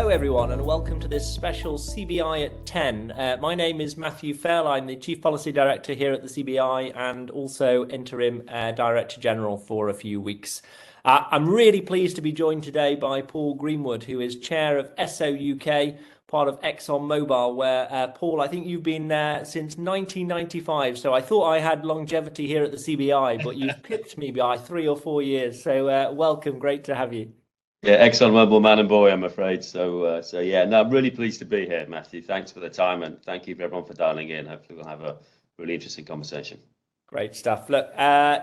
Hello everyone and welcome to this special CBI at 10. My name is Matthew Fell. I'm the Chief Policy Director here at the CBI and also Interim Director General for a few weeks. I'm really pleased to be joined today by Paul Greenwood, who is Chair of Esso UK, part of Exxonmobil, where Paul, I think you've been since 1995. So I thought I had longevity here at the CBI, but you've pipped me by 3 or 4 years. So welcome, great to have you. Yeah, Exxonmobil man and boy, I'm afraid. So yeah, no, I'm really pleased to be here, Matthew. Thanks for the time and thank you for everyone for dialing in. Hopefully we'll have a really interesting conversation. Great stuff. Look,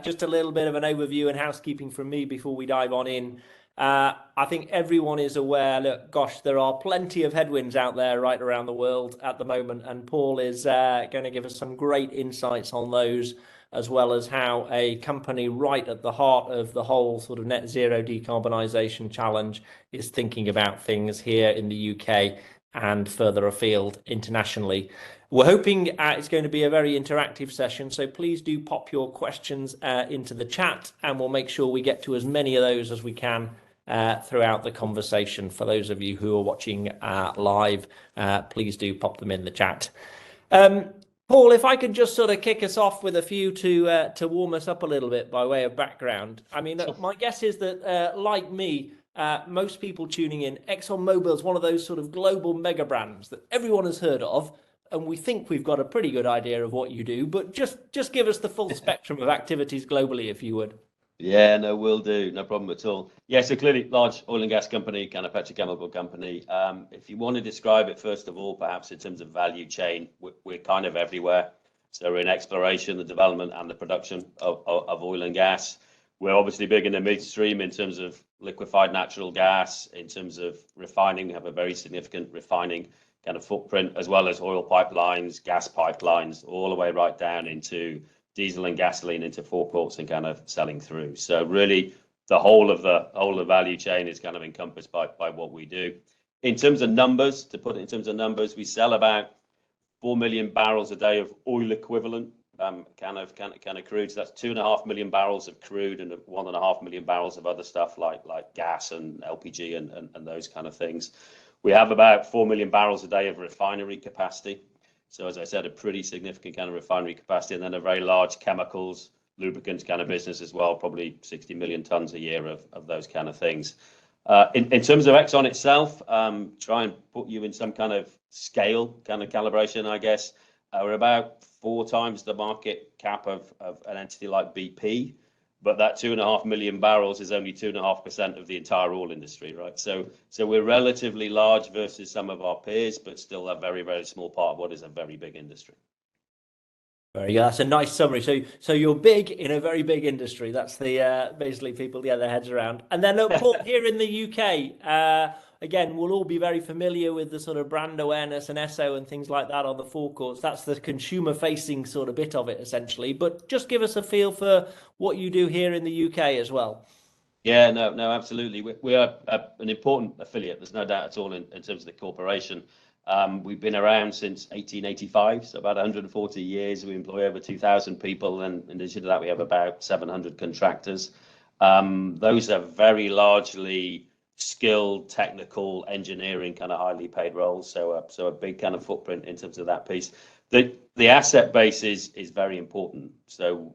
just a little bit of an overview and housekeeping from me before we dive on in. I think everyone is aware, look, gosh, there are plenty of headwinds out there right around the world at the moment, and Paul is going to give us some great insights on those, as well as how a company right at the heart of the whole sort of net zero decarbonisation challenge is thinking about things here in the UK and further afield internationally. We're hoping it's going to be a very interactive session, so please do pop your questions into the chat and we'll make sure we get to as many of those as we can throughout the conversation. For those of you who are watching live, please do pop them in the chat. Paul, if I could just sort of kick us off with a few to warm us up a little bit by way of background. I mean, my guess is that, like me, most people tuning in, ExxonMobil is one of those sort of global mega brands that everyone has heard of, and we think we've got a pretty good idea of what you do, but just give us the full spectrum of activities globally, if you would. Yeah, no, will do. No problem at all. Yeah, so clearly large oil and gas company, kind of petrochemical company. If you want to describe it, first of all, perhaps in terms of value chain, we're kind of everywhere. So we're in exploration, the development and the production of oil and gas. We're obviously big in the midstream in terms of liquefied natural gas, in terms of refining. We have a very significant refining kind of footprint, as well as oil pipelines, gas pipelines, all the way right down into diesel and gasoline into forecourts and kind of selling through. So really, the whole of the value chain is kind of encompassed by what we do. In terms of numbers, to put it in terms of numbers, we sell about 4 million barrels a day of oil equivalent kind of crude. So that's 2.5 million barrels of crude and 1.5 million barrels of other stuff like gas and LPG and those kind of things. We have about 4 million barrels a day of refinery capacity. So as I said, a pretty significant kind of refinery capacity, and then a very large chemicals, lubricants kind of business as well, probably 60 million tons a year of those kind of things. In terms of Exxon itself, try and put you in some kind of scale kind of calibration, I guess. We're about 4 times the market cap of an entity like BP, but that 2.5 million barrels is only 2.5% of the entire oil industry, right? So we're relatively large versus some of our peers, but still a very, very small part of what is a very big industry. Very good. That's a nice summary. So you're big in a very big industry. That's the basically people get their heads around. And then Paul, here in the UK, again, we'll all be very familiar with the sort of brand awareness and Esso and things like that on the forecourts. That's the consumer-facing sort of bit of it, essentially. But just give us a feel for what you do here in the UK as well. Yeah, no, absolutely. We are an important affiliate. There's no doubt at all in terms of the corporation. We've been around since 1885, so about 140 years. We employ over 2,000 people, and in addition to that, we have about 700 contractors. Those are very largely skilled, technical, engineering, kind of highly paid roles. So a big kind of footprint in terms of that piece. The asset base is very important. So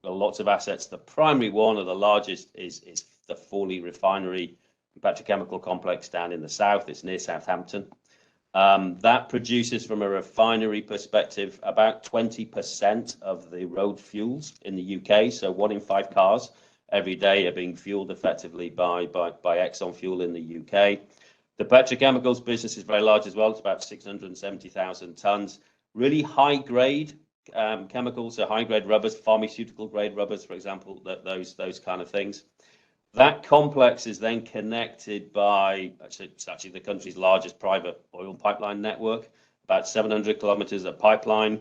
lots of assets. The primary one, or the largest, is the Fawley refinery petrochemical complex down in the south. It's near Southampton. That produces, from a refinery perspective, about 20% of the road fuels in the UK. So 1 in 5 cars every day are being fueled effectively by Exxon fuel in the UK. The petrochemicals business is very large as well. It's about 670,000 tons. Really high grade chemicals, so high grade rubbers, pharmaceutical grade rubbers, for example, those kind of things. That complex is then connected by, it's actually the country's largest private oil pipeline network, about 700 kilometers of pipeline.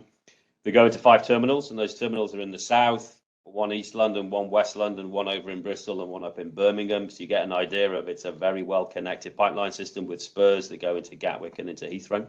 They go into 5 terminals, and those terminals are in the south, 1 East London, 1 West London, 1 over in Bristol, and 1 up in Birmingham. So you get an idea of it's a very well connected pipeline system with spurs that go into Gatwick and into Heathrow.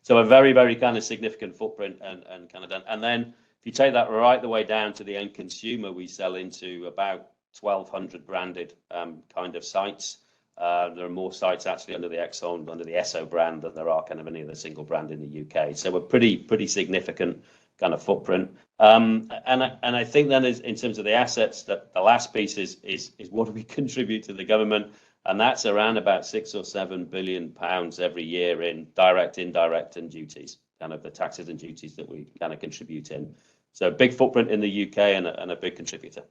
So a very, very kind of significant footprint and kind of done. And then if you take that right the way down to the end consumer, we sell into about 1,200 branded kind of sites. There are more sites actually under the Esso brand than there are kind of any other single brand in the UK. So we're pretty significant kind of footprint. And I think then in terms of the assets, that the last piece is what do we contribute to the government? And that's around about £6 or £7 billion every year in direct, indirect, and duties, kind of the taxes and duties that we kind of contribute in. So big footprint in the UK and a big contributor.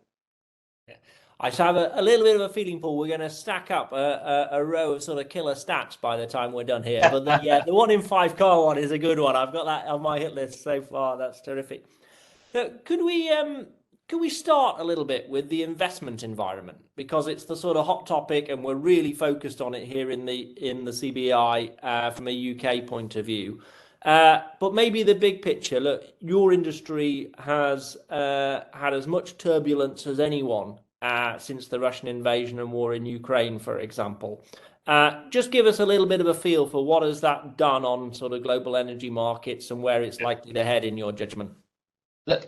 Yeah. I just have a little bit of a feeling, Paul, we're going to stack up a row of sort of killer stats by the time we're done here. But the 1 in 5 car one is a good one. I've got that on my hit list so far. That's terrific. So could we start a little bit with the investment environment, because it's the sort of hot topic and we're really focused on it here in the CBI from a UK point of view. But maybe the big picture. Look, your industry has had as much turbulence as anyone since the Russian invasion and war in Ukraine, for example. Just give us a little bit of a feel for what has that done on sort of global energy markets and where it's likely to head in your judgment. Look,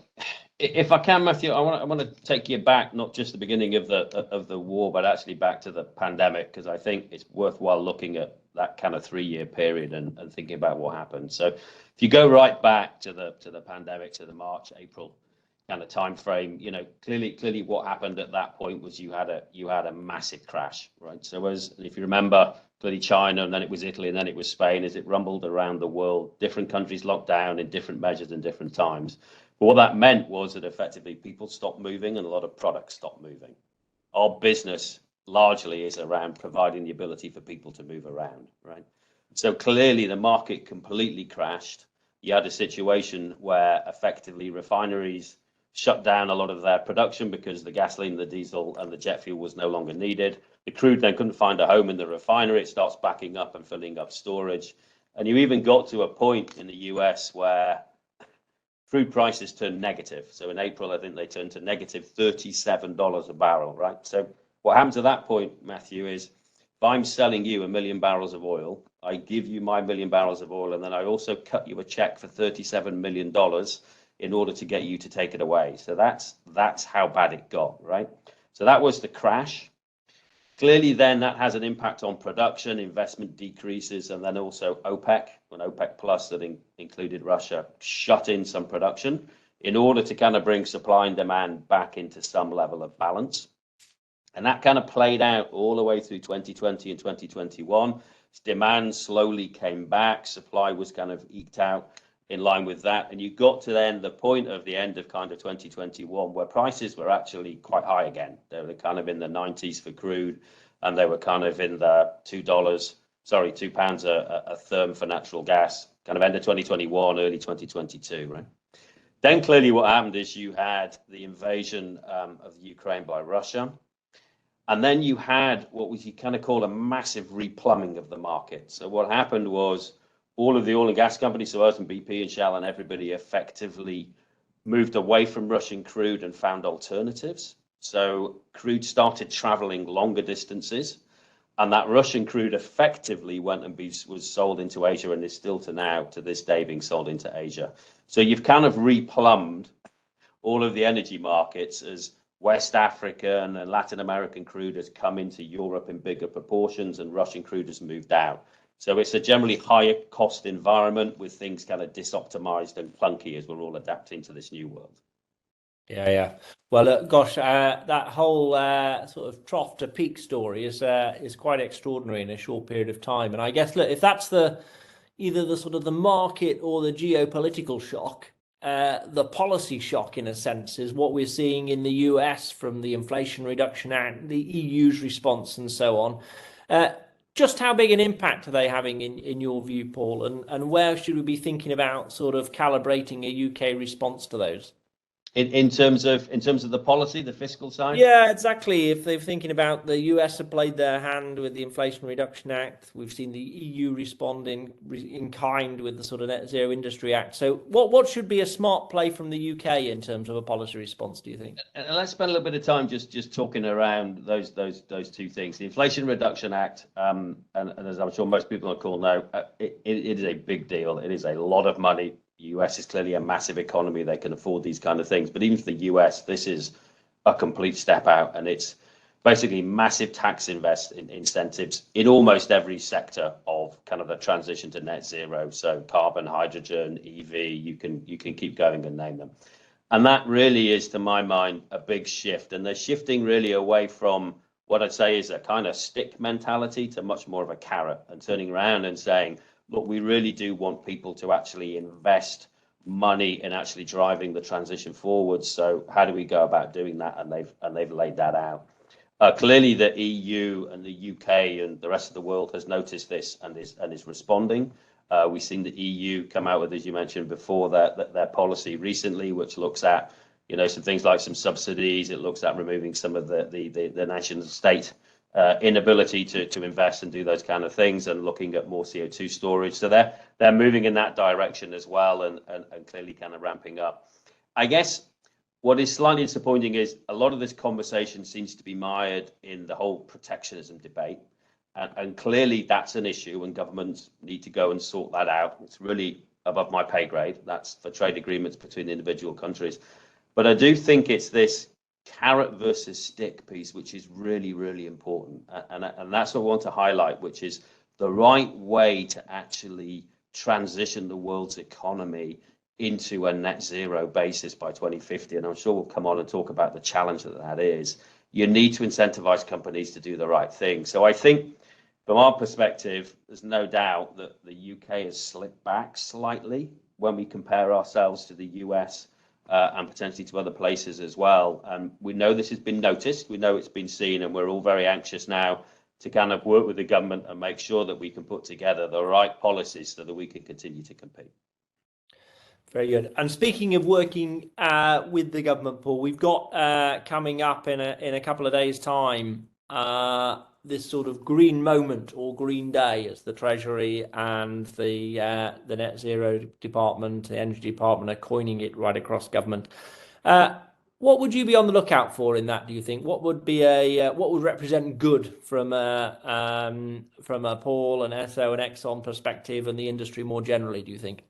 if I can, Matthew, I want to take you back, not just the beginning of the war, but actually back to the pandemic, because I think it's worthwhile looking at that kind of 3-year period and thinking about what happened. So if you go right back to the pandemic, to the March, April kind of time frame, clearly what happened at that point was you had a massive crash, right? So if you remember, clearly China, and then it was Italy, and then it was Spain, as it rumbled around the world, different countries locked down in different measures and different times. But what that meant was that effectively people stopped moving and a lot of products stopped moving. Our business largely is around providing the ability for people to move around, right? So clearly the market completely crashed. You had a situation where effectively refineries shut down a lot of their production because the gasoline, the diesel, and the jet fuel was no longer needed. The crude then couldn't find a home in the refinery. It starts backing up and filling up storage. And you even got to a point in the US where crude prices turned negative. So in April, I think they turned to negative $37 a barrel, right? So what happens at that point, Matthew, is if I'm selling you 1 million barrels of oil, I give you my 1 million barrels of oil, and then I also cut you a check for $37 million in order to get you to take it away. So that's how bad it got, right? So that was the crash. Clearly, then that has an impact on production, investment decreases, and then also OPEC, when OPEC Plus, that included Russia, shut in some production in order to kind of bring supply and demand back into some level of balance. And that kind of played out all the way through 2020 and 2021. Demand slowly came back, supply was kind of eked out in line with that. And you got to then the point of the end of kind of 2021 where prices were actually quite high again. They were kind of in the 90s for crude, and they were kind of in the £2 a therm for natural gas, kind of end of 2021, early 2022, right? Then clearly what happened is you had the invasion of Ukraine by Russia. And then you had what we kind of call a massive replumbing of the market. So what happened was all of the oil and gas companies, so us and BP and Shell and everybody, effectively moved away from Russian crude and found alternatives. So crude started traveling longer distances, and that Russian crude effectively went and was sold into Asia, and is still to this day being sold into Asia. So you've kind of replumbed all of the energy markets as West African and Latin American crude has come into Europe in bigger proportions, and Russian crude has moved out. So it's a generally higher cost environment with things kind of disoptimized and clunky as we're all adapting to this new world. Yeah. Well, gosh, that whole sort of trough to peak story is quite extraordinary in a short period of time. And I guess, look, if that's either the sort of the market or the geopolitical shock, the policy shock, in a sense, is what we're seeing in the US from the Inflation Reduction Act, the EU's response, and so on. Just how big an impact are they having in your view, Paul? And where should we be thinking about sort of calibrating a UK response to those? In terms of the policy, the fiscal side? Yeah, exactly. If they're thinking about the US have played their hand with the Inflation Reduction Act, we've seen the EU respond in kind with the sort of Net Zero Industry Act. So what should be a smart play from the UK in terms of a policy response, do you think? And let's spend a little bit of time just talking around those two things. The Inflation Reduction Act, and as I'm sure most people on the call know, it is a big deal. It is a lot of money. The US is clearly a massive economy. They can afford these kind of things. But even for the US, this is a complete step out. And it's basically massive tax incentives in almost every sector of kind of the transition to net zero. So carbon, hydrogen, EV, you can keep going and name them. And that really is, to my mind, a big shift. And they're shifting really away from what I'd say is a kind of stick mentality to much more of a carrot, and turning around and saying, look, we really do want people to actually invest money in actually driving the transition forward. So how do we go about doing that? And they've laid that out. Clearly, the EU and the UK and the rest of the world has noticed this and is responding. We've seen the EU come out with, as you mentioned before, their policy recently, which looks at, some things like some subsidies. It looks at removing some of the nation state inability to invest and do those kind of things, and looking at more CO2 storage. So they're moving in that direction as well, and clearly kind of ramping up. I guess what is slightly disappointing is a lot of this conversation seems to be mired in the whole protectionism debate. And clearly that's an issue, and governments need to go and sort that out. It's really above my pay grade. That's for trade agreements between individual countries. But I do think it's this carrot versus stick piece, which is really, really important. And that's what I want to highlight, which is the right way to actually transition the world's economy into a net zero basis by 2050. And I'm sure we'll come on and talk about the challenge that is. You need to incentivize companies to do the right thing. So I think from our perspective, there's no doubt that the UK has slipped back slightly when we compare ourselves to the US and potentially to other places as well. And we know this has been noticed, we know it's been seen, and we're all very anxious now to kind of work with the government and make sure that we can put together the right policies so that we can continue to compete. Very good. And speaking of working with the government, Paul, we've got coming up in a couple of days' time this sort of green moment, or green day, as the Treasury and the Net Zero Department, the Energy Department, are coining it right across government. What would you be on the lookout for in that? Do you think what would be what would represent good from a Paul and Esso and Exxon perspective, and the industry more generally? Do you think?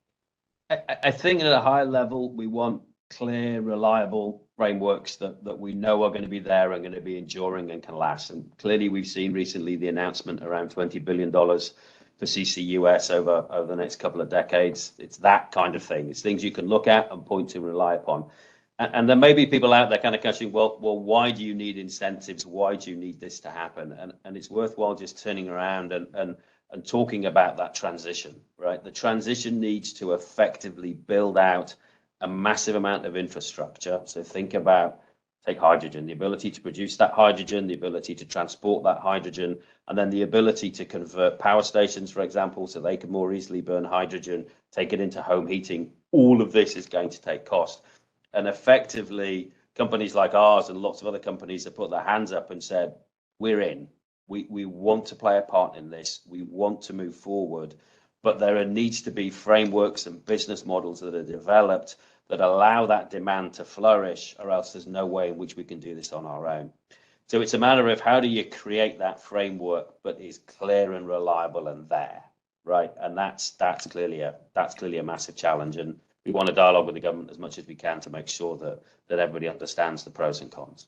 I think at a high level, we want clear, reliable frameworks that we know are going to be there and going to be enduring and can last. And clearly, we've seen recently the announcement around $20 billion for CCUS over the next couple of decades. It's that kind of thing. It's things you can look at and point to and rely upon. And there may be people out there kind of questioning, well, why do you need incentives? Why do you need this to happen? And it's worthwhile just turning around and talking about that transition, right? The transition needs to effectively build out a massive amount of infrastructure. So take hydrogen, the ability to produce that hydrogen, the ability to transport that hydrogen, and then the ability to convert power stations, for example, so they can more easily burn hydrogen, take it into home heating. All of this is going to take cost. And effectively, companies like ours and lots of other companies have put their hands up and said, we're in. We want to play a part in this. We want to move forward. But there needs to be frameworks and business models that are developed that allow that demand to flourish, or else there's no way in which we can do this on our own. So it's a matter of how do you create that framework, but is clear and reliable and there, right? And that's clearly a massive challenge. And we want to dialogue with the government as much as we can to make sure that everybody understands the pros and cons.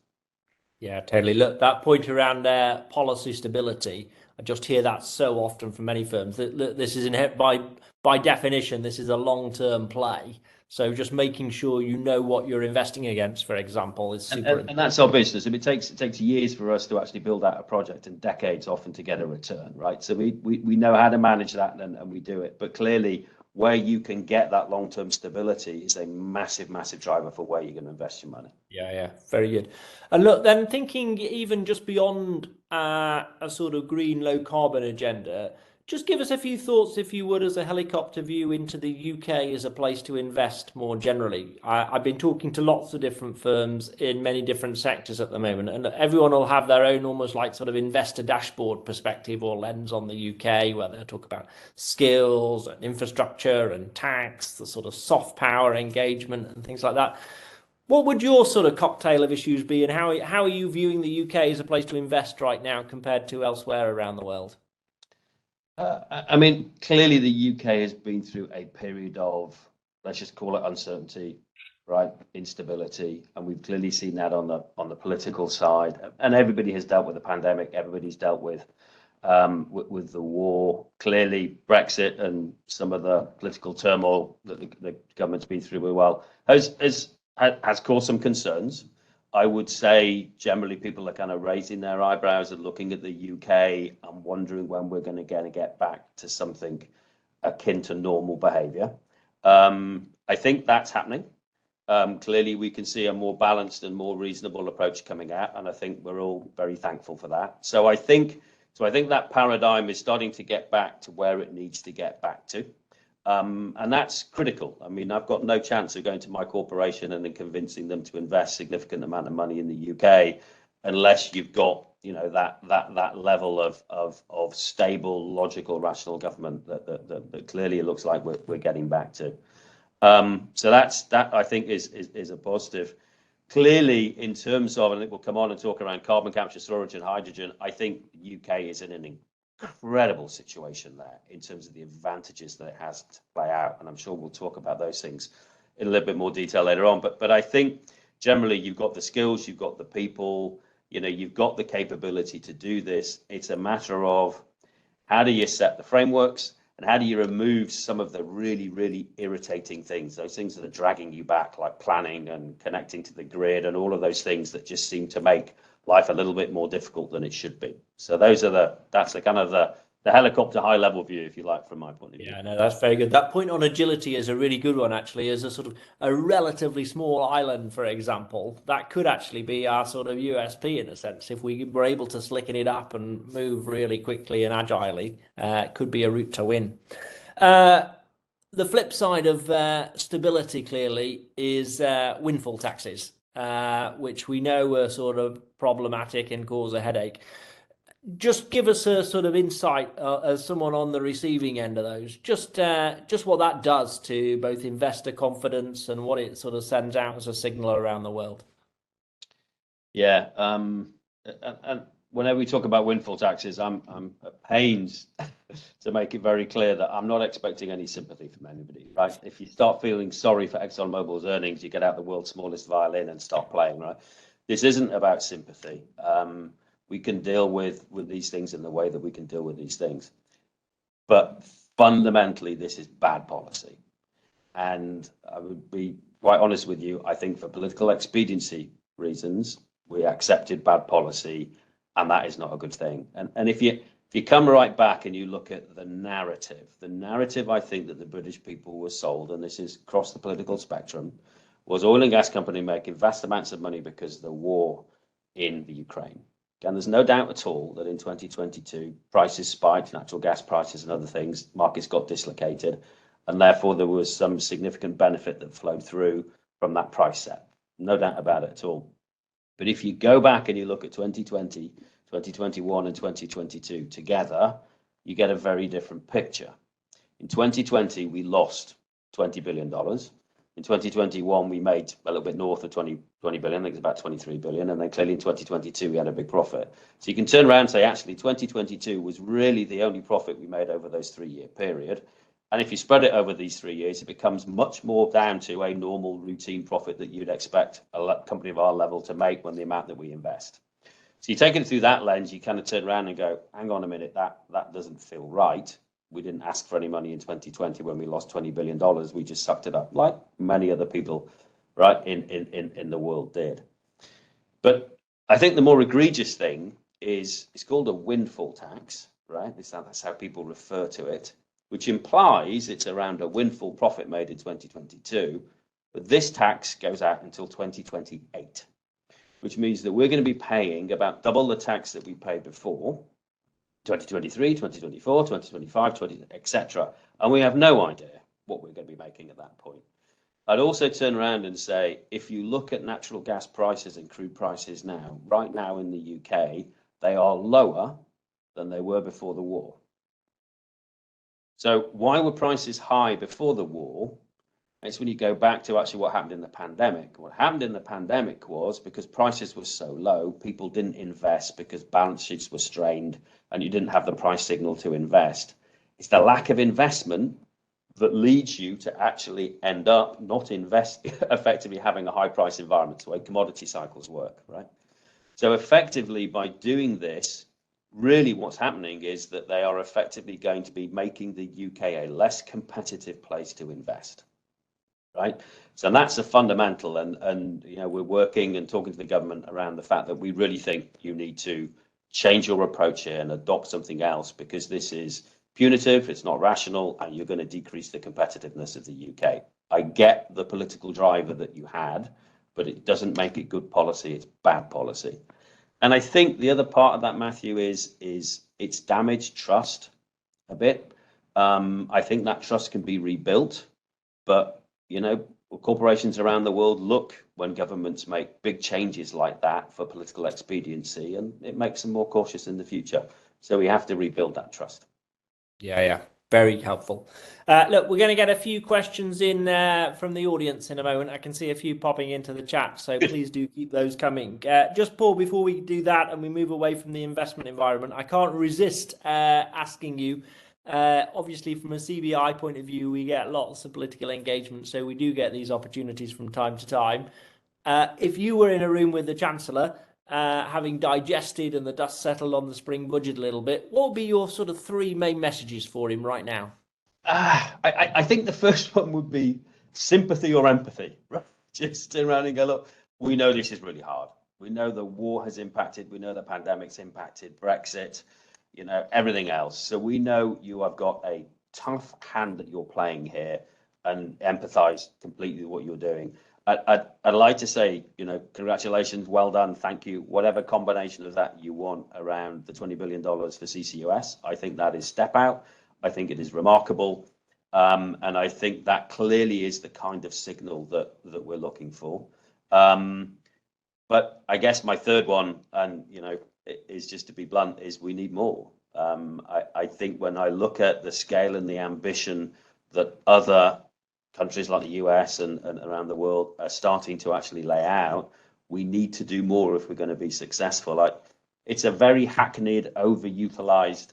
Yeah, totally. Look, that point around policy stability, I just hear that so often from many firms. That this is by definition, this is a long-term play. So just making sure you know what you're investing against, for example, is super important. And that's our business. It takes years for us to actually build out a project, and decades often to get a return, right? So we know how to manage that, and we do it. But clearly, where you can get that long-term stability is a massive, massive driver for where you're going to invest your money. Yeah, very good. And look, then thinking even just beyond a sort of green, low carbon agenda, just give us a few thoughts, if you would, as a helicopter view into the UK as a place to invest more generally. I've been talking to lots of different firms in many different sectors at the moment, and everyone will have their own almost like sort of investor dashboard perspective or lens on the UK, where they talk about skills and infrastructure and tax, the sort of soft power engagement and things like that. What would your sort of cocktail of issues be, and how are you viewing the UK as a place to invest right now compared to elsewhere around the world? I mean, clearly the UK has been through a period of, let's just call it uncertainty, right? Instability, and we've clearly seen that on the political side. And everybody has dealt with the pandemic. Everybody's dealt with the war. Clearly, Brexit and some of the political turmoil that the government's been through as well has caused some concerns. I would say generally people are kind of raising their eyebrows and looking at the UK and wondering when we're going to get back to something akin to normal behaviour. I think that's happening. Clearly, we can see a more balanced and more reasonable approach coming out, and I think we're all very thankful for that. So I think that paradigm is starting to get back to where it needs to get back to. And that's critical. I mean, I've got no chance of going to my corporation and then convincing them to invest significant amount of money in the UK unless you've got, that level of stable, logical, rational government that clearly it looks like we're getting back to. So that I think is a positive. Clearly, in terms of, and I think we'll come on and talk around carbon capture, storage, and hydrogen, I think the UK is in an incredible situation there in terms of the advantages that it has to play out, and I'm sure we'll talk about those things in a little bit more detail later on. But I think generally you've got the skills, you've got the people, you've got the capability to do this. It's a matter of how do you set the frameworks and how do you remove some of the really, really irritating things, those things that are dragging you back, like planning and connecting to the grid and all of those things that just seem to make life a little bit more difficult than it should be. So that's the kind of the helicopter high level view, if you like, from my point of view. Yeah, no, that's very good. That point on agility is a really good one, actually. As a sort of a relatively small island, for example, that could actually be our sort of USP in a sense. If we were able to slicken it up and move really quickly and agilely, it could be a route to win. The flip side of stability, clearly, is windfall taxes, which we know are sort of problematic and cause a headache. Just give us a sort of insight as someone on the receiving end of those, just what that does to both investor confidence and what it sort of sends out as a signal around the world. Yeah, and whenever we talk about windfall taxes, I'm at pains to make it very clear that I'm not expecting any sympathy from anybody, right? If you start feeling sorry for Exxonmobil's earnings, you get out the world's smallest violin and start playing, right? This isn't about sympathy. We can deal with these things in the way that we can deal with these things. But fundamentally, this is bad policy. And I would be quite honest with you, I think for political expediency reasons, we accepted bad policy, and that is not a good thing. And if you come right back and you look at the narrative I think that the British people were sold, and this is across the political spectrum, was oil and gas company making vast amounts of money because of the war in the Ukraine. And there's no doubt at all that in 2022, prices spiked, natural gas prices and other things, markets got dislocated, and therefore there was some significant benefit that flowed through from that price set. No doubt about it at all. But if you go back and you look at 2020, 2021 and 2022 together, you get a very different picture. In 2020, we lost $20 billion. In 2021, we made a little bit north of 20 billion, I think it's about 23 billion. And then clearly in 2022, we had a big profit. So you can turn around and say, actually, 2022 was really the only profit we made over those 3-year period. And if you spread it over these 3 years, it becomes much more down to a normal routine profit that you'd expect a company of our level to make when the amount that we invest. So you take it through that lens, you kind of turn around and go, hang on a minute, that doesn't feel right. We didn't ask for any money in 2020 when we lost $20 billion. We just sucked it up like many other people, right, in the world did. But I think the more egregious thing is it's called a windfall tax, right? That's how people refer to it, which implies it's around a windfall profit made in 2022. But this tax goes out until 2028, which means that we're going to be paying about double the tax that we paid before. 2023, 2024, 2025, etc. And we have no idea what we're going to be making at that point. I'd also turn around and say, if you look at natural gas prices and crude prices now, right now in the UK, they are lower than they were before the war. So why were prices high before the war? It's when you go back to actually what happened in the pandemic. What happened in the pandemic was because prices were so low, people didn't invest because balance sheets were strained and you didn't have the price signal to invest. It's the lack of investment that leads you to actually end up not invest effectively having a high price environment, the way commodity cycles work, right? So effectively, by doing this, really what's happening is that they are effectively going to be making the UK a less competitive place to invest, right? So that's a fundamental, and you know, we're working and talking to the government around the fact that we really think you need to change your approach here and adopt something else, because this is punitive, it's not rational, and you're going to decrease the competitiveness of the UK. I get the political driver that you had, but it doesn't make it good policy, it's bad policy. And I think the other part of that, Matthew, is it's damaged trust a bit. I think that trust can be rebuilt, but you know, corporations around the world look when governments make big changes like that for political expediency, and it makes them more cautious in the future. So we have to rebuild that trust. Yeah. Very helpful. Look, we're going to get a few questions in from the audience in a moment. I can see a few popping into the chat, so please do keep those coming. Just, Paul, before we do that and we move away from the investment environment, I can't resist asking you, obviously from a CBI point of view, we get lots of political engagement, so we do get these opportunities from time to time. If you were in a room with the Chancellor, having digested and the dust settled on the spring budget a little bit, what would be your sort of three main messages for him right now? I think the first one would be sympathy or empathy, right? Just turn around and go, look, we know this is really hard. We know the war has impacted. We know the pandemic's impacted, Brexit, you know, everything else. So we know you have got a tough hand that you're playing here, and empathize completely with what you're doing. I'd like to say, you know, congratulations, well done, thank you. Whatever combination of that you want around the $20 billion for CCUS, I think that is step out. I think it is remarkable. And I think that clearly is the kind of signal that we're looking for. But I guess my third one, and, you know, is just to be blunt, is we need more. I think when I look at the scale and the ambition that other countries like the US and around the world are starting to actually lay out, we need to do more if we're going to be successful. Like, it's a very hackneyed, overutilized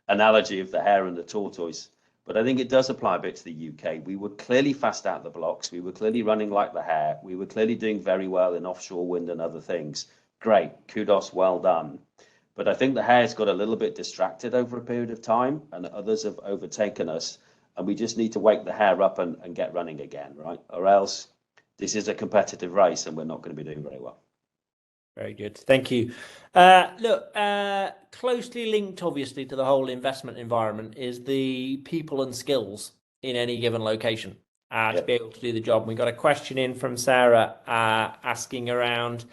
analogy of the hare and the tortoise, but I think it does apply a bit to the UK. We were clearly fast out the blocks. We were clearly running like the hare. We were clearly doing very well in offshore wind and other things. Great, kudos, well done. But I think the hare's got a little bit distracted over a period of time, and others have overtaken us. And we just need to wake the hare up and get running again, right? Or else this is a competitive race and we're not going to be doing very well. Very good. Thank you. Look, closely linked, obviously, to the whole investment environment is the people and skills in any given location to be able to do the job. We got a question in from Sarah asking around,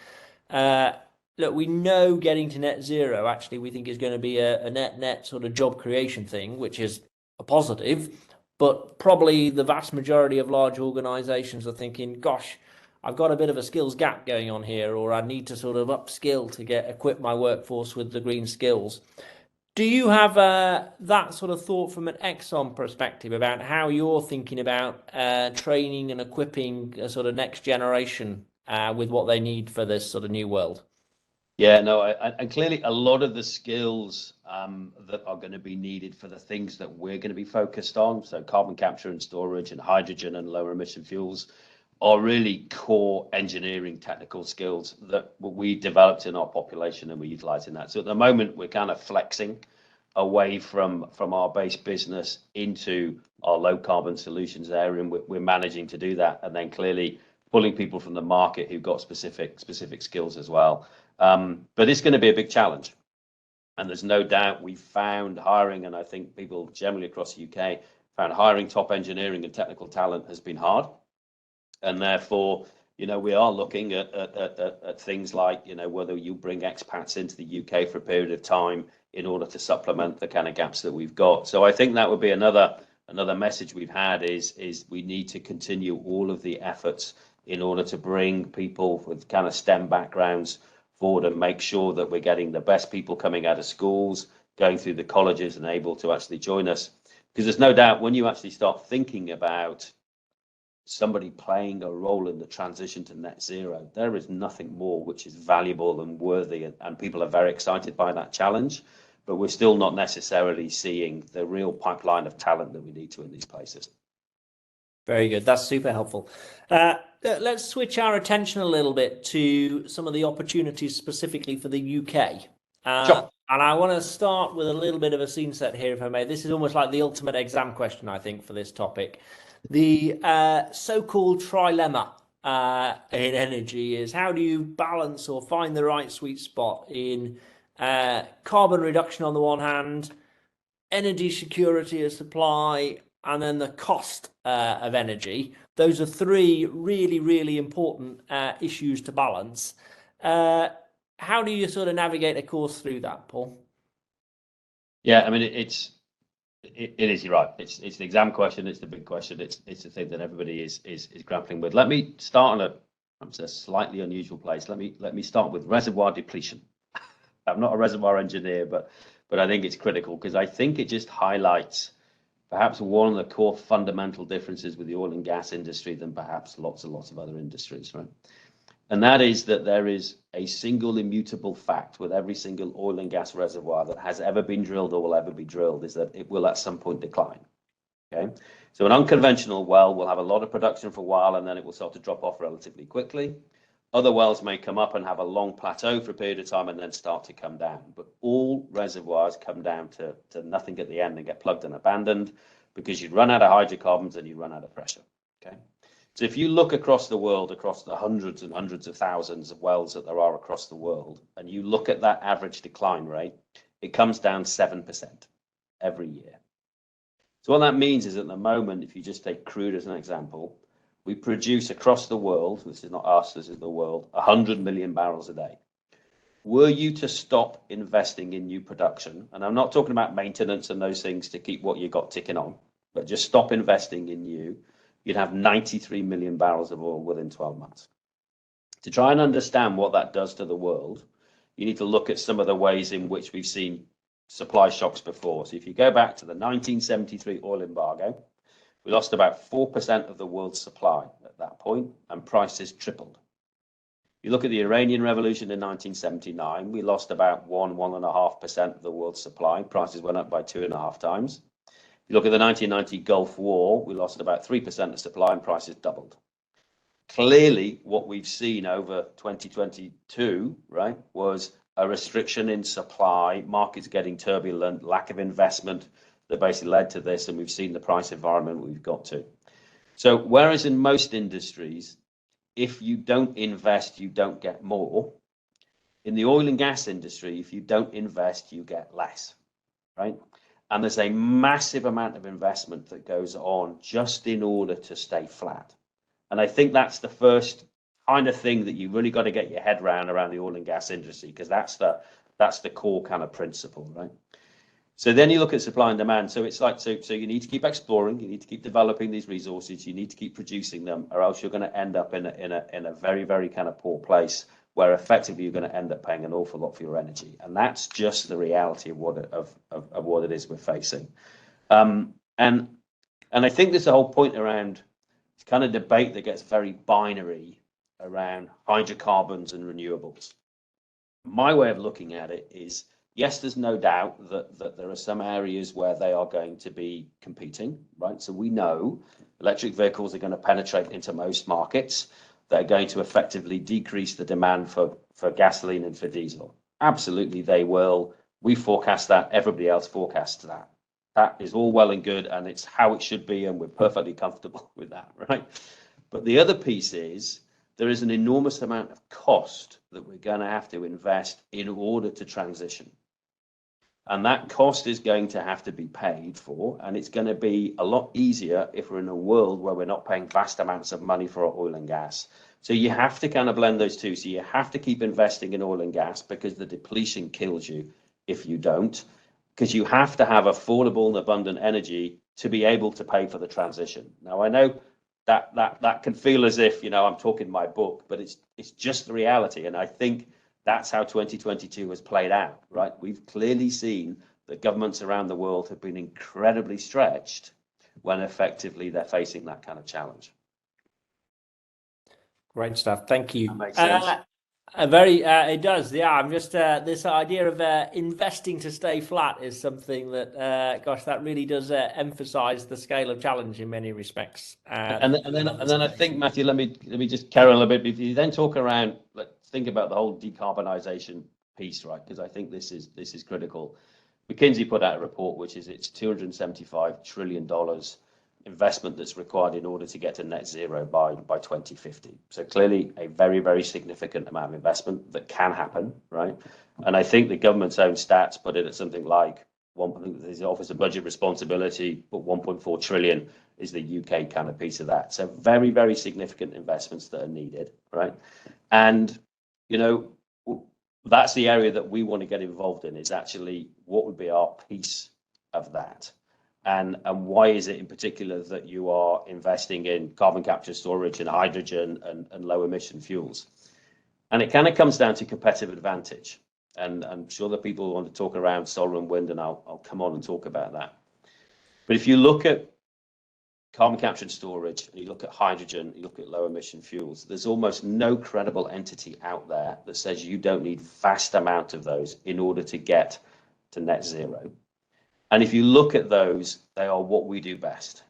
look, we know getting to net zero, actually, we think is going to be a net sort of job creation thing, which is a positive. But probably the vast majority of large organizations are thinking, gosh, I've got a bit of a skills gap going on here, or I need to sort of upskill to equip my workforce with the green skills. Do you have that sort of thought from an Exxon perspective about how you're thinking about training and equipping a sort of next generation with what they need for this sort of new world? Yeah, no, and clearly a lot of the skills that are going to be needed for the things that we're going to be focused on, so carbon capture and storage and hydrogen and lower emission fuels, are really core engineering technical skills that we developed in our population, and we're utilizing that. So at the moment, we're kind of flexing away from our base business into our low carbon solutions area, and we're managing to do that, and then clearly pulling people from the market who've got specific skills as well. But it's going to be a big challenge, and there's no doubt we've found hiring, and I think people generally across the UK found hiring top engineering and technical talent has been hard, and therefore, you know, we are looking at things like, you know, whether you bring expats into the UK for a period of time in order to supplement the kind of gaps that we've got. So I think that would be another message we've had is we need to continue all of the efforts in order to bring people with kind of STEM backgrounds forward and make sure that we're getting the best people coming out of schools, going through the colleges and able to actually join us. Because there's no doubt when you actually start thinking about somebody playing a role in the transition to net zero, there is nothing more which is valuable and worthy, and people are very excited by that challenge. but we're still not necessarily seeing the real pipeline of talent that we need to in these places. Very good. That's super helpful. Let's switch our attention a little bit to some of the opportunities specifically for the UK. Sure. And I want to start with a little bit of a scene set here, if I may. This is almost like the ultimate exam question, I think, for this topic. The so-called trilemma in energy is, how do you balance or find the right sweet spot in carbon reduction on the one hand, energy security of supply, and then the cost of energy? Those are three really, really important issues to balance. How do you sort of navigate a course through that, Paul? Yeah, I mean, it is, you're right. It's the exam question. It's the big question. It's the thing that everybody is grappling with. Let me start on a slightly unusual place. Let me start with reservoir depletion. I'm not a reservoir engineer, but I think it's critical because I think it just highlights perhaps one of the core fundamental differences with the oil and gas industry than perhaps lots and lots of other industries, right? And that is that there is a single immutable fact with every single oil and gas reservoir that has ever been drilled or will ever be drilled, is that it will at some point decline. Okay, so an unconventional well will have a lot of production for a while and then it will start to drop off relatively quickly. Other wells may come up and have a long plateau for a period of time and then start to come down. But all reservoirs come down to nothing at the end and get plugged and abandoned because you run out of hydrocarbons and you run out of pressure. Okay. So if you look across the world, across the hundreds and hundreds of thousands of wells that there are across the world, and you look at that average decline rate, it comes down 7% every year. So what that means is at the moment, if you just take crude as an example, we produce across the world, this is not us, this is the world, 100 million barrels a day. Were you to stop investing in new production, and I'm not talking about maintenance and those things to keep what you got ticking on, but just stop investing in new, you'd have 93 million barrels of oil within 12 months. To try and understand what that does to the world, you need to look at some of the ways in which we've seen supply shocks before. So if you go back to the 1973 oil embargo, we lost about 4% of the world's supply at that point, and prices tripled. You look at the Iranian Revolution in 1979, we lost about 1.5% of the world's supply. Prices went up by 2.5 times. You look at the 1990 Gulf War, we lost about 3% of supply and prices doubled. Clearly, what we've seen over 2022, right, was a restriction in supply, markets getting turbulent, lack of investment that basically led to this, and we've seen the price environment we've got to. So whereas in most industries, if you don't invest, you don't get more. In the oil and gas industry, if you don't invest, you get less, right? And there's a massive amount of investment that goes on just in order to stay flat. And I think that's the first kind of thing that you really got to get your head around the oil and gas industry, because that's the core kind of principle, right? So then you look at supply and demand. So it's like, so you need to keep exploring, you need to keep developing these resources, you need to keep producing them, or else you're going to end up in a very, very kind of poor place where effectively you're going to end up paying an awful lot for your energy. And that's just the reality of what it is we're facing. And I think there's a whole point around this kind of debate that gets very binary around hydrocarbons and renewables. My way of looking at it is, yes, there's no doubt that there are some areas where they are going to be competing, right? So we know electric vehicles are going to penetrate into most markets. They're going to effectively decrease the demand for gasoline and for diesel. Absolutely, they will. We forecast that. Everybody else forecasts that. That is all well and good, and it's how it should be, and we're perfectly comfortable with that, right? But the other piece is there is an enormous amount of cost that we're going to have to invest in order to transition. And that cost is going to have to be paid for, and it's going to be a lot easier if we're in a world where we're not paying vast amounts of money for our oil and gas. So you have to kind of blend those two. So you have to keep investing in oil and gas because the depletion kills you if you don't, because you have to have affordable and abundant energy to be able to pay for the transition. Now, I know that can feel as if, I'm talking my book, but it's just the reality. And I think that's how 2022 has played out, right? We've clearly seen that governments around the world have been incredibly stretched when effectively they're facing that kind of challenge. Great stuff. Thank you. That makes sense. It does. Yeah, I'm just this idea of investing to stay flat is something that, gosh, that really does emphasize the scale of challenge in many respects. And then I think, Matthew, let me just carry on a little bit. If you then talk around, think about the whole decarbonisation piece, right? Because I think this is critical. McKinsey put out a report which is it's $275 trillion investment that's required in order to get to net zero by 2050. So clearly a very, very significant amount of investment that can happen, right? And I think the government's own stats put it at something like the Office of Budget Responsibility, but 1.4 trillion is the UK kind of piece of that. So very, very significant investments that are needed, right? And, you know, that's the area that we want to get involved in, is actually what would be our piece of that. And why is it in particular that you are investing in carbon capture, storage and hydrogen and low emission fuels? And it kind of comes down to competitive advantage. And I'm sure that people want to talk around solar and wind, and I'll come on and talk about that. But if you look at carbon capture and storage, and you look at hydrogen, you look at low emission fuels, there's almost no credible entity out there that says you don't need vast amount of those in order to get to net zero. And if you look at those, they are what we do best.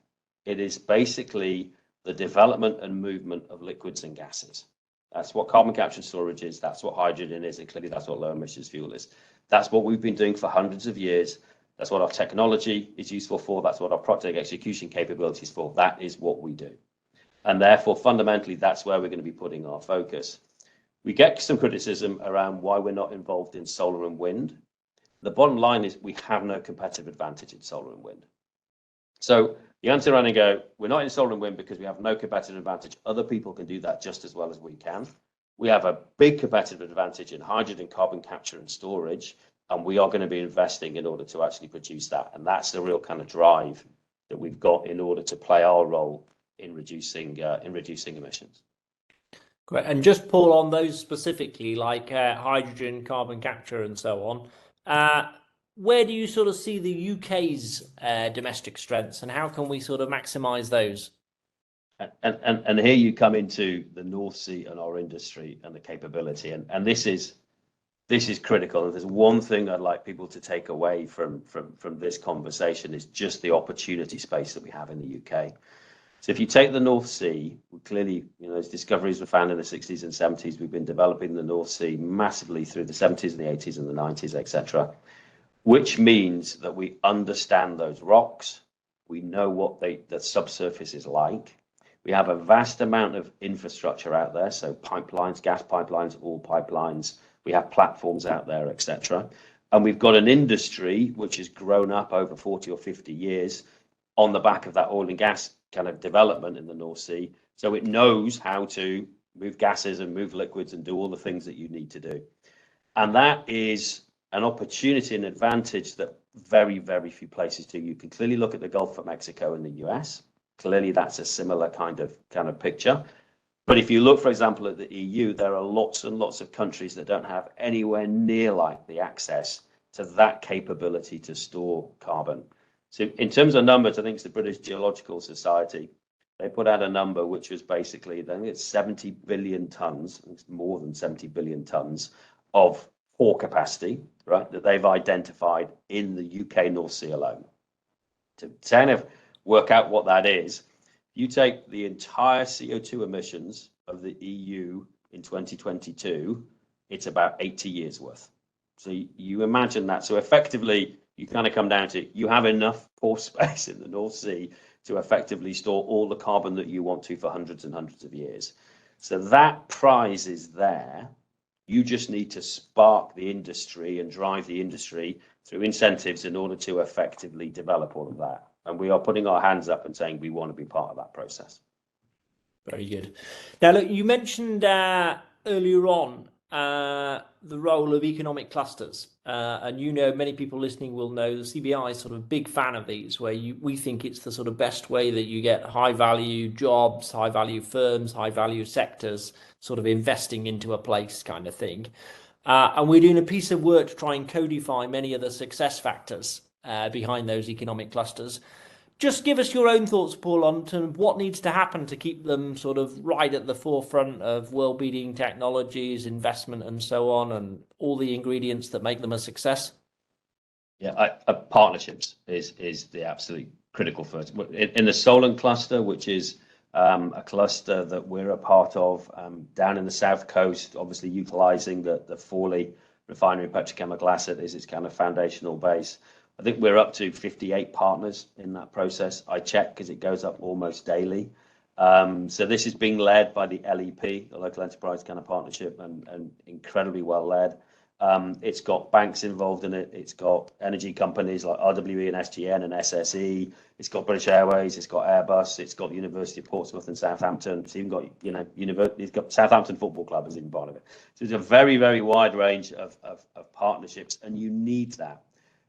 It is basically the development and movement of liquids and gases. That's what carbon capture and storage is. That's what hydrogen is. And clearly that's what low emissions fuel is. That's what we've been doing for hundreds of years. That's what our technology is useful for. That's what our project execution capability is for. That is what we do. And therefore, fundamentally, that's where we're going to be putting our focus. We get some criticism around why we're not involved in solar and wind. The bottom line is we have no competitive advantage in solar and wind. So the answer around and go, we're not in solar and wind because we have no competitive advantage. Other people can do that just as well as we can. We have a big competitive advantage in hydrogen, carbon capture and storage, and we are going to be investing in order to actually produce that. And that's the real kind of drive that we've got in order to play our role in reducing emissions. Great. And just Paul, on those specifically, like hydrogen, carbon capture and so on, where do you sort of see the UK's domestic strengths, and how can we sort of maximise those? And here you come into the North Sea and our industry and the capability, and this is critical. And there's one thing I'd like people to take away from this conversation is just the opportunity space that we have in the UK. So if you take the North Sea, clearly, you know, those discoveries were found in the 60s and 70s. We've been developing the North Sea massively through the 70s and the 80s and the 90s, etc., which means that we understand those rocks. We know what the subsurface is like. We have a vast amount of infrastructure out there, so pipelines, gas pipelines, oil pipelines. We have platforms out there, etc. And we've got an industry which has grown up over 40 or 50 years on the back of that oil and gas kind of development in the North Sea. So it knows how to move gases and move liquids and do all the things that you need to do. And that is an opportunity and advantage that very, very few places do. You can clearly look at the Gulf of Mexico and the US. Clearly, that's a similar kind of picture. But if you look, for example, at the EU, there are lots and lots of countries that don't have anywhere near like the access to that capability to store carbon. So in terms of numbers, I think it's the British Geological Society. They put out a number which was basically, I think it's 70 billion tons, it's more than 70 billion tons of pore capacity, right, that they've identified in the UK North Sea alone. To kind of work out what that is, you take the entire CO2 emissions of the EU in 2022, it's about 80 years worth. So you imagine that. So effectively, you kind of come down to, you have enough pore space in the North Sea to effectively store all the carbon that you want to for hundreds and hundreds of years. So that prize is there. You just need to spark the industry and drive the industry through incentives in order to effectively develop all of that. And we are putting our hands up and saying we want to be part of that process. Very good. Now, look, you mentioned earlier on the role of economic clusters. And you know, many people listening will know the CBI is sort of a big fan of these, where we think it's the sort of best way that you get high value jobs, high value firms, high value sectors, sort of investing into a place kind of thing. And we're doing a piece of work to try and codify many of the success factors behind those economic clusters. Just give us your own thoughts, Paul, on what needs to happen to keep them sort of right at the forefront of world-beating technologies, investment, and so on, and all the ingredients that make them a success. Yeah, partnerships is the absolute critical first. In the Solent cluster, which is a cluster that we're a part of down in the south coast, obviously utilising the Fawley refinery and petrochemical asset is its kind of foundational base. I think we're up to 58 partners in that process. I check because it goes up almost daily. So this is being led by the LEP, the local enterprise kind of partnership, and incredibly well led. It's got banks involved in it. It's got energy companies like RWE and SGN and SSE. It's got British Airways. It's got Airbus. It's got the University of Portsmouth and Southampton. It's even got, it's got Southampton Football Club as even part of it. So it's a very, very wide range of partnerships, and you need that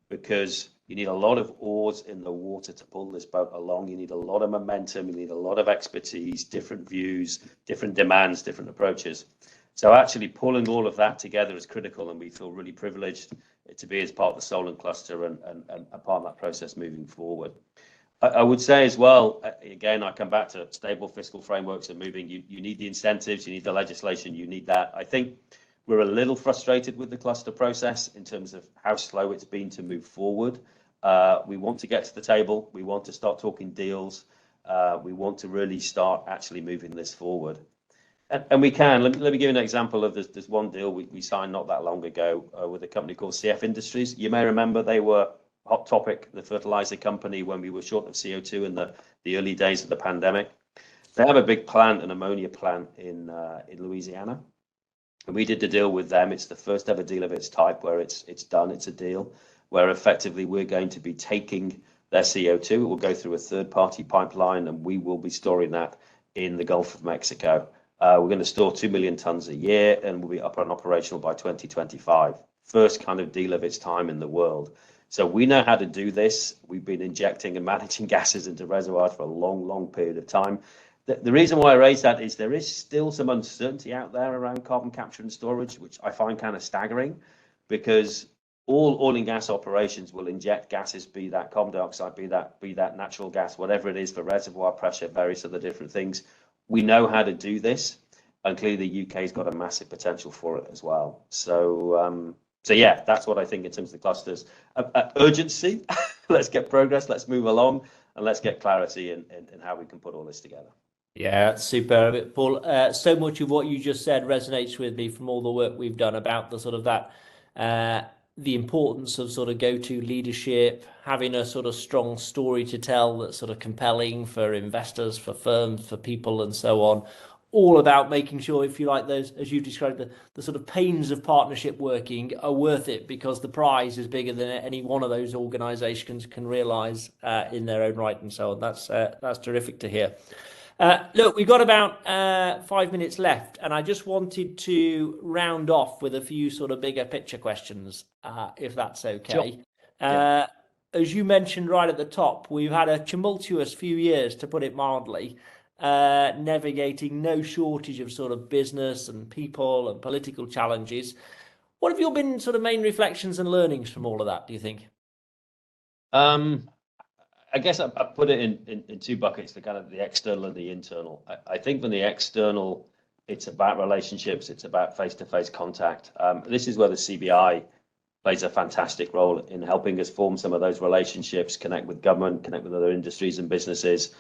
because you need a lot of oars in the water to pull this boat along. You need a lot of momentum. You need a lot of expertise, different views, different demands, different approaches. So actually pulling all of that together is critical, and we feel really privileged to be as part of the Solent cluster and a part of that process moving forward. I would say as well, again, I come back to stable fiscal frameworks and moving. You need the incentives, you need the legislation, you need that. I think we're a little frustrated with the cluster process in terms of how slow it's been to move forward. We want to get to the table. We want to start talking deals. We want to really start actually moving this forward. And we can. Let me give you an example of this. There's one deal we signed not that long ago with a company called CF Industries. You may remember they were hot topic, the fertilizer company, when we were short of CO2 in the early days of the pandemic. They have a big plant, an ammonia plant in Louisiana. And we did the deal with them. It's the first ever deal of its type where it's done. It's a deal where effectively we're going to be taking their CO2. It will go through a third-party pipeline, and we will be storing that in the Gulf of Mexico. We're going to store 2 million tons a year, and we'll be up and operational by 2025. First kind of deal of its time in the world. So we know how to do this. We've been injecting and managing gases into reservoirs for a long, long period of time. The reason why I raise that is there is still some uncertainty out there around carbon capture and storage, which I find kind of staggering, because all oil and gas operations will inject gases, be that carbon dioxide, be that natural gas, whatever it is, for reservoir pressure, various other different things. We know how to do this, and clearly the UK's got a massive potential for it as well. So yeah, that's what I think in terms of the clusters. Urgency, let's get progress, let's move along, and let's get clarity in how we can put all this together. Yeah, super, Paul. So much of what you just said resonates with me from all the work we've done about the sort of that, the importance of sort of go-to leadership, having a sort of strong story to tell that's sort of compelling for investors, for firms, for people, and so on. All about making sure, if you like, those, as you described, the sort of pains of partnership working are worth it because the prize is bigger than any one of those organisations can realise in their own right, and so on. That's terrific to hear. Look, we've got about 5 minutes left, and I just wanted to round off with a few sort of bigger picture questions, if that's okay. Sure. Yeah. As you mentioned right at the top, we've had a tumultuous few years, to put it mildly, navigating no shortage of sort of business and people and political challenges. What have your been sort of main reflections and learnings from all of that, do you think? I guess I put it in two buckets, the kind of the external and the internal. I think from the external, it's about relationships, it's about face-to-face contact. This is where the CBI plays a fantastic role in helping us form some of those relationships, connect with government, connect with other industries and businesses.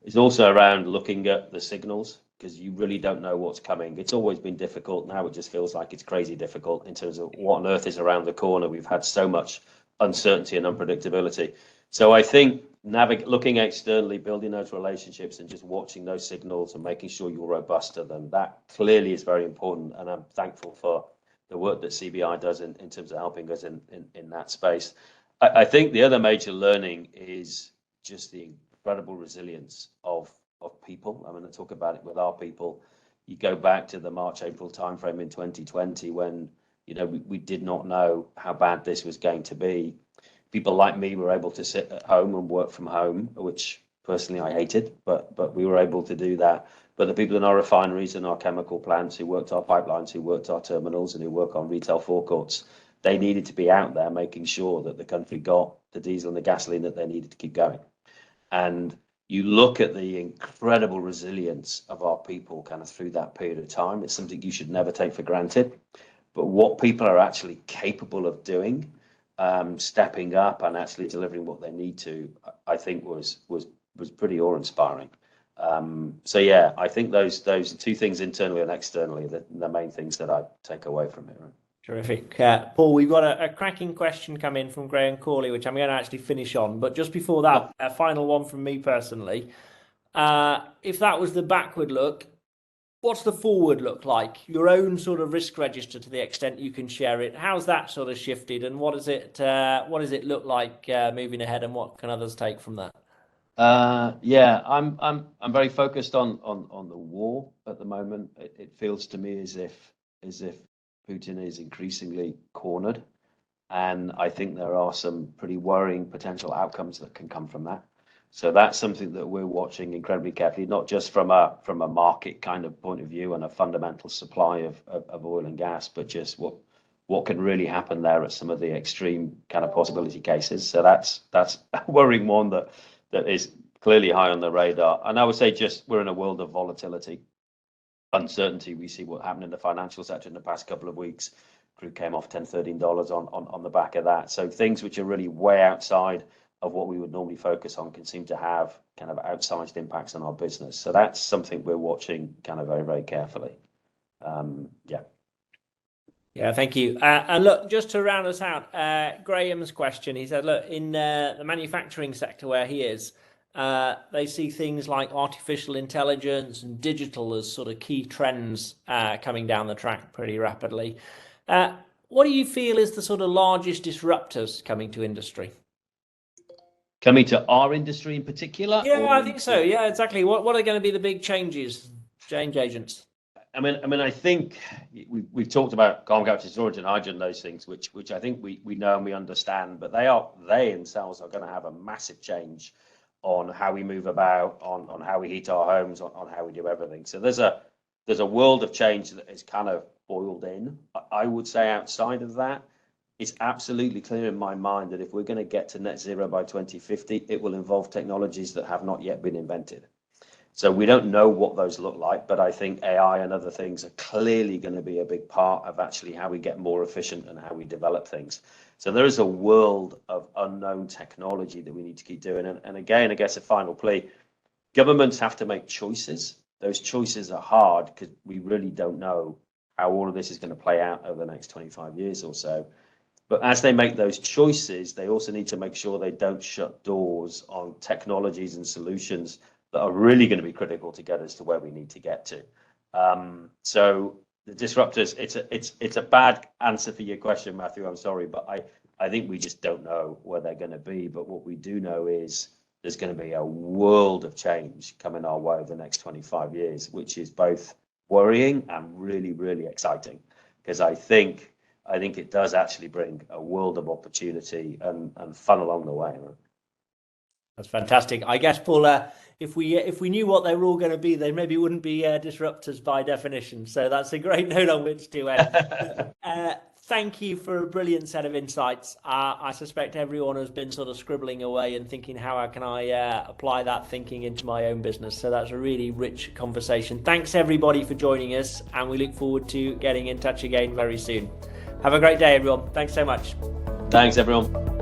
It's also around looking at the signals, because you really don't know what's coming. It's always been difficult. Now it just feels like it's crazy difficult in terms of what on earth is around the corner. We've had so much uncertainty and unpredictability. So I think looking externally, building those relationships and just watching those signals and making sure you're robust to them, that clearly is very important. And I'm thankful for the work that CBI does in terms of helping us in that space. I think the other major learning is just the incredible resilience of people. I'm going to talk about it with our people. You go back to the March, April timeframe in 2020 when, we did not know how bad this was going to be. People like me were able to sit at home and work from home, which personally I hated, but we were able to do that. But the people in our refineries and our chemical plants who worked our pipelines, who worked our terminals, and who work on retail forecourts, they needed to be out there making sure that the country got the diesel and the gasoline that they needed to keep going. And you look at the incredible resilience of our people kind of through that period of time. It's something you should never take for granted. But what people are actually capable of doing, stepping up and actually delivering what they need to, I think was pretty awe-inspiring. So yeah, I think those two things, internally and externally, are the main things that I take away from it. Terrific. Paul, we've got a cracking question come in from Graham Corley, which I'm going to actually finish on. But just before that, a final one from me personally. If that was the backward look, what's the forward look like? Your own sort of risk register, to the extent you can share it. How's that sort of shifted, and what does it look like moving ahead, and what can others take from that? Yeah, I'm very focused on the war at the moment. It feels to me as if Putin is increasingly cornered, and I think there are some pretty worrying potential outcomes that can come from that. So that's something that we're watching incredibly carefully, not just from a market kind of point of view and a fundamental supply of oil and gas, but just what can really happen there at some of the extreme kind of possibility cases. So that's a worrying one that is clearly high on the radar. And I would say just we're in a world of volatility, uncertainty. We see what happened in the financial sector in the past couple of weeks. Crude came off $10-13 on the back of that. So things which are really way outside of what we would normally focus on can seem to have kind of outsized impacts on our business. So that's something we're watching kind of very, very carefully. Yeah. Yeah, thank you. And look, just to round us out, Graham's question, he said, look, in the manufacturing sector where he is, they see things like artificial intelligence and digital as sort of key trends coming down the track pretty rapidly. What do you feel is the sort of largest disruptors coming to industry? Coming to our industry in particular? Yeah, I think so. Yeah, exactly. What are going to be the big change agents? I mean, I think we've talked about carbon capture, storage, and hydrogen, those things, which I think we know and we understand, but they themselves are going to have a massive change on how we move about, on how we heat our homes, on how we do everything. So there's a world of change that is kind of boiled in. I would say outside of that, it's absolutely clear in my mind that if we're going to get to net zero by 2050, it will involve technologies that have not yet been invented. So we don't know what those look like, but I think AI and other things are clearly going to be a big part of actually how we get more efficient and how we develop things. So there is a world of unknown technology that we need to keep doing. And again, I guess a final plea, governments have to make choices. Those choices are hard because we really don't know how all of this is going to play out over the next 25 years or so. But as they make those choices, they also need to make sure they don't shut doors on technologies and solutions that are really going to be critical to get us to where we need to get to. So the disruptors, it's a bad answer for your question, Matthew. I'm sorry, but I think we just don't know where they're going to be. But what we do know is there's going to be a world of change coming our way over the next 25 years, which is both worrying and really, really exciting, because I think it does actually bring a world of opportunity and fun along the way. That's fantastic. I guess, Paul, if we knew what they were all going to be, they maybe wouldn't be disruptors by definition. So that's a great note on which to end. Thank you for a brilliant set of insights. I suspect everyone has been sort of scribbling away and thinking, how can I apply that thinking into my own business? So that's a really rich conversation. Thanks everybody for joining us, and we look forward to getting in touch again very soon. Have a great day, everyone. Thanks so much. Thanks, everyone.